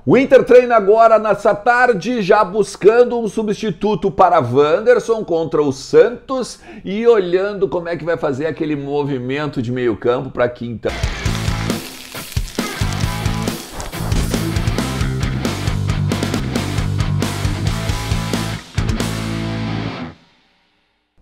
O Inter treina agora nessa tarde, já buscando um substituto para Wanderson contra o Santos e olhando como é que vai fazer aquele movimento de meio campo para quinta.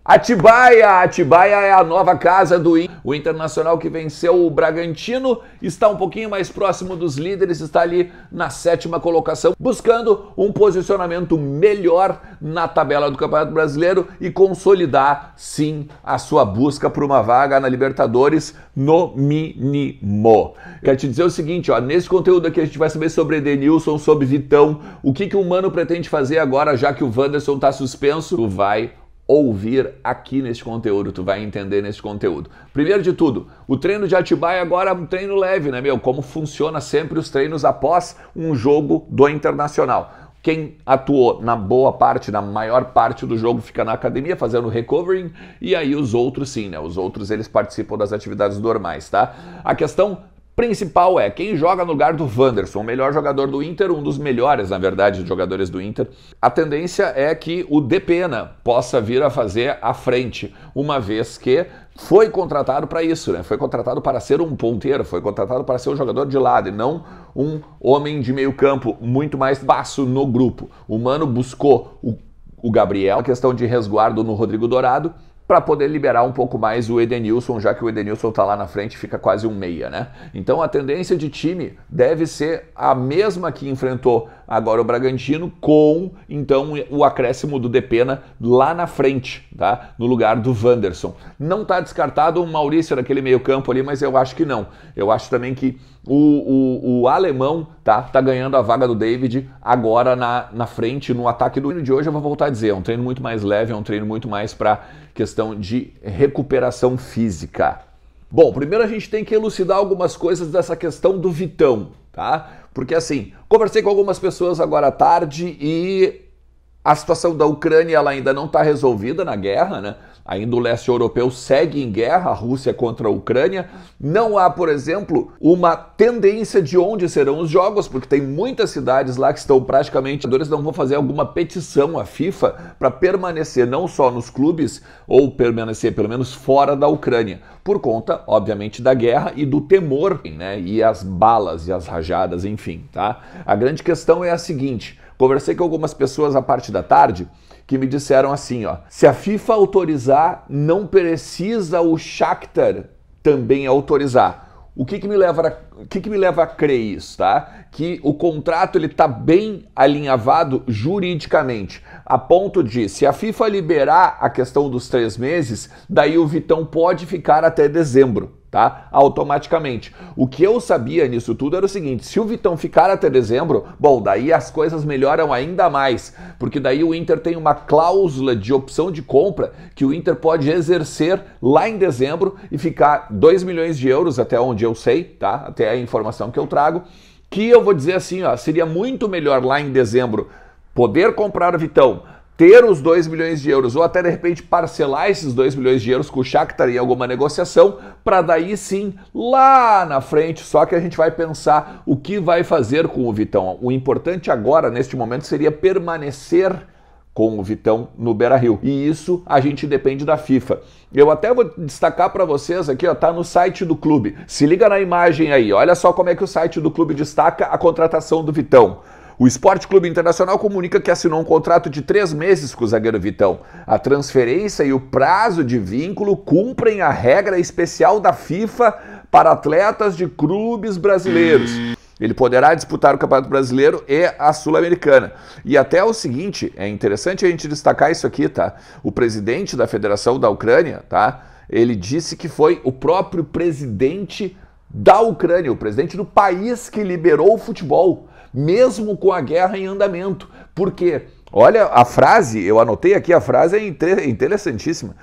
Atibaia é a nova casa do Inter. O Internacional que venceu o Bragantino está um pouquinho mais próximo dos líderes, está ali na 7ª colocação, buscando um posicionamento melhor na tabela do Campeonato Brasileiro e consolidar, sim, a sua busca por uma vaga na Libertadores no mínimo. Quero te dizer o seguinte, ó, nesse conteúdo aqui a gente vai saber sobre Edenilson, sobre Vitão, o que o Mano pretende fazer agora, já que o Wanderson está suspenso. Tu vai ouvir aqui nesse conteúdo, tu vai entender nesse conteúdo. Primeiro de tudo, o treino de Atibaia agora é um treino leve, né, meu? Como funciona sempre os treinos após um jogo do Internacional. Quem atuou na boa parte, na maior parte do jogo, fica na academia fazendo recovering, e aí os outros sim, né? Os outros eles participam das atividades normais, tá? A questão principal é quem joga no lugar do Wanderson, o melhor jogador do Inter, um dos melhores, na verdade, jogadores do Inter. A tendência é que o Depena possa vir a fazer a frente, uma vez que foi contratado para isso, né? Foi contratado para ser um ponteiro, foi contratado para ser um jogador de lado e não um homem de meio campo muito mais baixo no grupo. O Mano buscou o Gabriel, a questão de resguardo no Rodrigo Dourado, para poder liberar um pouco mais o Edenilson, já que o Edenilson tá lá na frente, fica quase um meia, né? Então a tendência de time deve ser a mesma que enfrentou agora o Bragantino, com então o acréscimo do Depena lá na frente, tá? No lugar do Wanderson. Não tá descartado o Maurício naquele meio campo ali, mas eu acho que não. Eu acho também que o alemão tá ganhando a vaga do David agora na frente, no ataque do treino de hoje. Eu vou voltar a dizer, é um treino muito mais leve, é um treino muito mais para questão de recuperação física. Bom, primeiro a gente tem que elucidar algumas coisas dessa questão do Vitão, tá? Porque assim, conversei com algumas pessoas agora à tarde e a situação da Ucrânia ela ainda não está resolvida na guerra, né? Ainda o leste europeu segue em guerra, a Rússia contra a Ucrânia. Não há, por exemplo, uma tendência de onde serão os jogos, porque tem muitas cidades lá que estão praticamente... Eles não vão fazer alguma petição à FIFA para permanecer não só nos clubes, ou permanecer pelo menos fora da Ucrânia, por conta, obviamente, da guerra e do temor, né? E as balas e as rajadas, enfim, tá? A grande questão é a seguinte, conversei com algumas pessoas à parte da tarde, que me disseram assim, ó, se a FIFA autorizar, não precisa o Shakhtar também autorizar. O que me leva a crer isso, tá? Que o contrato ele tá bem alinhavado juridicamente, a ponto de, se a FIFA liberar a questão dos 3 meses, daí o Vitão pode ficar até dezembro. Tá? Automaticamente. O que eu sabia nisso tudo era o seguinte, se o Vitão ficar até dezembro, bom, daí as coisas melhoram ainda mais, porque daí o Inter tem uma cláusula de opção de compra que o Inter pode exercer lá em dezembro e ficar 2 milhões de euros, até onde eu sei, tá? Até a informação que eu trago, que eu vou dizer assim, ó, seria muito melhor lá em dezembro poder comprar o Vitão, ter os 2 milhões de euros, ou até de repente parcelar esses 2 milhões de euros com o Shakhtar em alguma negociação, para daí sim, lá na frente, só que a gente vai pensar o que vai fazer com o Vitão. O importante agora, neste momento, seria permanecer com o Vitão no Beira-Rio. E isso a gente depende da FIFA. Eu até vou destacar para vocês aqui, ó, tá no site do clube. Se liga na imagem aí, olha só como é que o site do clube destaca a contratação do Vitão. O Esporte Clube Internacional comunica que assinou um contrato de 3 meses com o zagueiro Vitão. A transferência e o prazo de vínculo cumprem a regra especial da FIFA para atletas de clubes brasileiros. Ele poderá disputar o Campeonato Brasileiro e a Sul-Americana. E até o seguinte, é interessante a gente destacar isso aqui, tá? O presidente da Federação da Ucrânia, tá? Ele disse que foi o próprio presidente da Ucrânia, o presidente do país que liberou o futebol, mesmo com a guerra em andamento. Por quê? Olha a frase, eu anotei aqui, a frase é interessantíssima.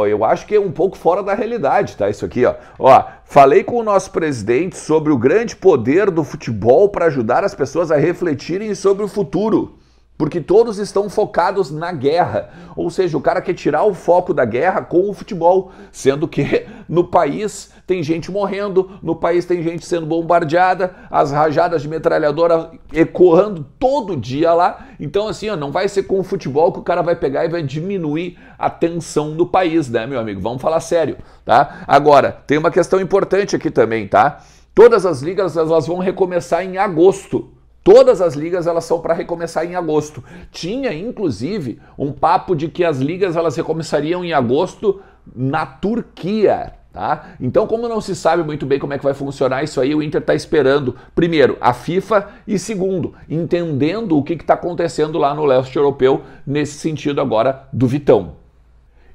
Eu acho que é um pouco fora da realidade, tá? Isso aqui, ó. Ó, falei com o nosso presidente sobre o grande poder do futebol para ajudar as pessoas a refletirem sobre o futuro. porque todos estão focados na guerra. Ou seja, o cara quer tirar o foco da guerra com o futebol, sendo que no país tem gente morrendo, no país tem gente sendo bombardeada, as rajadas de metralhadora ecoando todo dia lá. Então assim, ó, não vai ser com o futebol que o cara vai pegar e vai diminuir a tensão do país, né, meu amigo? Vamos falar sério, tá? Agora, tem uma questão importante aqui também, tá? Todas as ligas, elas vão recomeçar em agosto. Todas as ligas, elas são para recomeçar em agosto. Tinha, inclusive, um papo de que as ligas, elas recomeçariam em agosto na Turquia, tá? Então, como não se sabe muito bem como é que vai funcionar isso aí, o Inter está esperando, primeiro, a FIFA e, segundo, entendendo o que está acontecendo lá no leste europeu, nesse sentido agora do Vitão.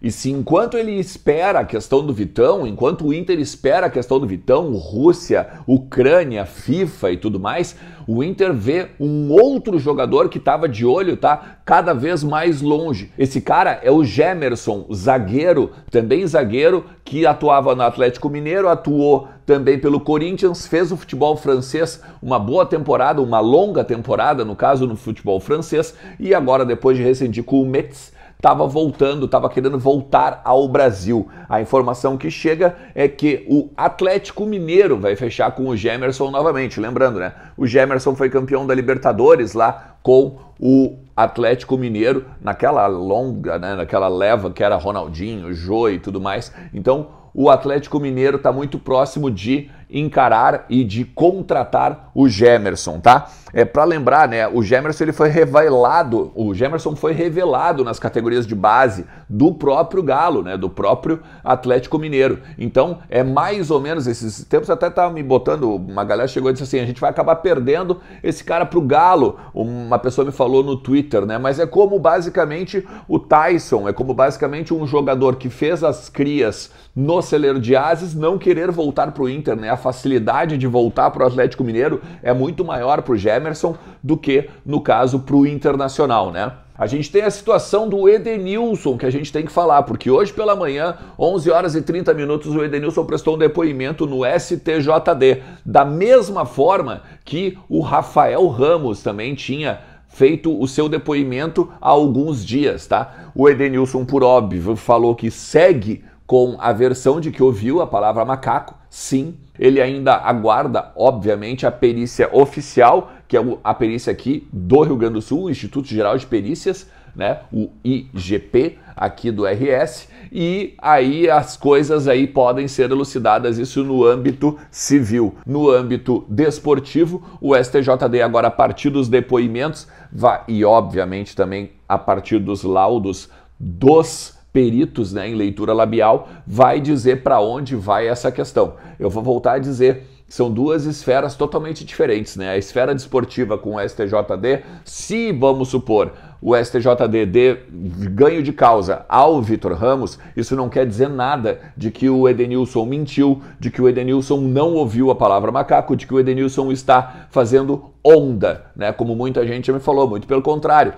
E se enquanto ele espera a questão do Vitão, enquanto o Inter espera a questão do Vitão, Rússia, Ucrânia, FIFA e tudo mais, o Inter vê um outro jogador que estava de olho, tá? Cada vez mais longe. Esse cara é o Gemerson, zagueiro, também zagueiro, que atuava no Atlético Mineiro, atuou também pelo Corinthians, fez o futebol francês uma boa temporada, uma longa temporada, no caso, no futebol francês, e agora, depois de rescindir com o Metz, estava querendo voltar ao Brasil. A informação que chega é que o Atlético Mineiro vai fechar com o Gemerson novamente. Lembrando, né? O Gemerson foi campeão da Libertadores lá com o Atlético Mineiro, naquela longa, né? Naquela leva que era Ronaldinho, Jô e tudo mais. Então, o Atlético Mineiro está muito próximo de encarar e de contratar o Gemerson, tá? É para lembrar, né? O Gemerson foi revelado nas categorias de base do próprio Galo, né? Do próprio Atlético Mineiro. Então, é mais ou menos esses tempos até tava me botando, uma galera chegou e disse assim, a gente vai acabar perdendo esse cara pro Galo. Uma pessoa me falou no Twitter, né? Mas é como basicamente o Tyson, é como basicamente um jogador que fez as crias no celeiro de Ases não querer voltar pro Inter, né? A facilidade de voltar pro Atlético Mineiro é muito maior pro Gemerson do que, no caso, pro Internacional, né? A gente tem a situação do Edenilson que a gente tem que falar, porque hoje pela manhã, 11 horas e 30 minutos, o Edenilson prestou um depoimento no STJD, da mesma forma que o Rafael Ramos também tinha feito o seu depoimento há alguns dias, tá? O Edenilson, por óbvio, falou que segue com a versão de que ouviu a palavra macaco, sim. Ele ainda aguarda, obviamente, a perícia oficial, que é a perícia aqui do Rio Grande do Sul, o Instituto Geral de Perícias, né, o IGP, aqui do RS, e aí as coisas aí podem ser elucidadas, isso no âmbito civil. No âmbito desportivo, o STJD agora, a partir dos depoimentos, e obviamente também a partir dos laudos dos peritos, né, em leitura labial, vai dizer para onde vai essa questão. Eu vou voltar a dizer, são duas esferas totalmente diferentes, né? A esfera desportiva com o STJD, se vamos supor o STJD dê ganho de causa ao Vitor Ramos, isso não quer dizer nada de que o Edenilson mentiu, de que o Edenilson não ouviu a palavra macaco, de que o Edenilson está fazendo onda, né? Como muita gente já me falou, muito pelo contrário.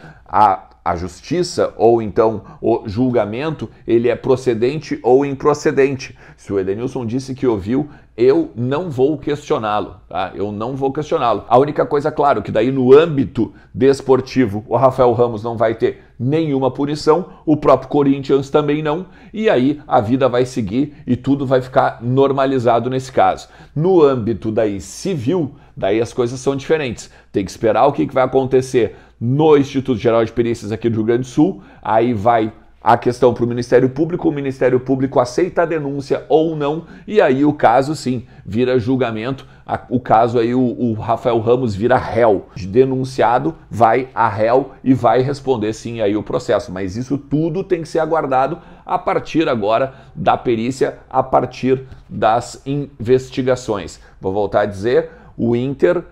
A justiça, ou então o julgamento, ele é procedente ou improcedente. Se o Edenilson disse que ouviu, eu não vou questioná-lo, tá? Eu não vou questioná-lo. A única coisa, claro, que daí no âmbito desportivo, o Rafael Ramos não vai ter nenhuma punição, o próprio Corinthians também não, e aí a vida vai seguir e tudo vai ficar normalizado nesse caso. No âmbito daí civil, daí as coisas são diferentes. Tem que esperar o que vai acontecer no Instituto Geral de Perícias aqui do Rio Grande do Sul, aí vai a questão para o Ministério Público aceita a denúncia ou não, e aí o caso sim vira julgamento, o caso aí o Rafael Ramos vira réu, denunciado vai a réu e vai responder sim aí o processo, mas isso tudo tem que ser aguardado a partir agora da perícia, a partir das investigações. Vou voltar a dizer, o Inter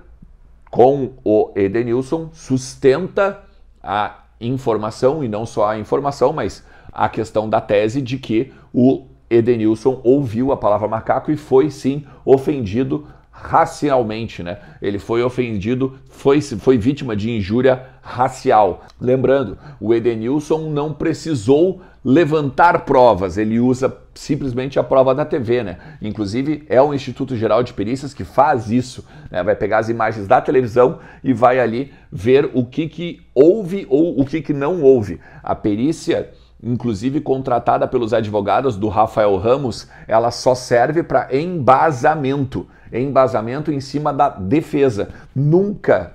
com o Edenilson sustenta a informação, e não só a informação, mas a questão da tese de que o Edenilson ouviu a palavra macaco e foi sim ofendido racialmente, né? Ele foi ofendido, foi vítima de injúria racial. Lembrando, o Edenilson não precisou levantar provas, ele usa simplesmente a prova da TV, né? Inclusive é o Instituto Geral de Perícias que faz isso, né? Vai pegar as imagens da televisão e vai ali ver o que houve ou o que não houve. A perícia, inclusive contratada pelos advogados do Rafael Ramos, ela só serve para embasamento em cima da defesa. Nunca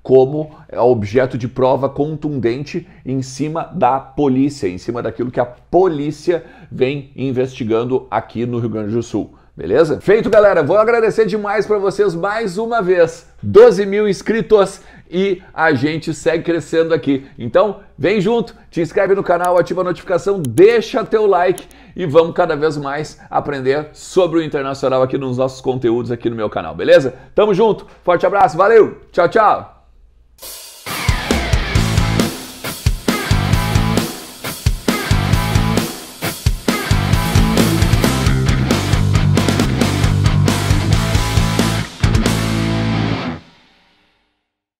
como objeto de prova contundente em cima da polícia, em cima daquilo que a polícia vem investigando aqui no Rio Grande do Sul. Beleza? Feito, galera. Vou agradecer demais para vocês mais uma vez. 12 mil inscritos e a gente segue crescendo aqui. Então, vem junto, te inscreve no canal, ativa a notificação, deixa teu like e vamos cada vez mais aprender sobre o internacional aqui nos nossos conteúdos aqui no meu canal, beleza? Tamo junto, forte abraço, valeu, tchau, tchau!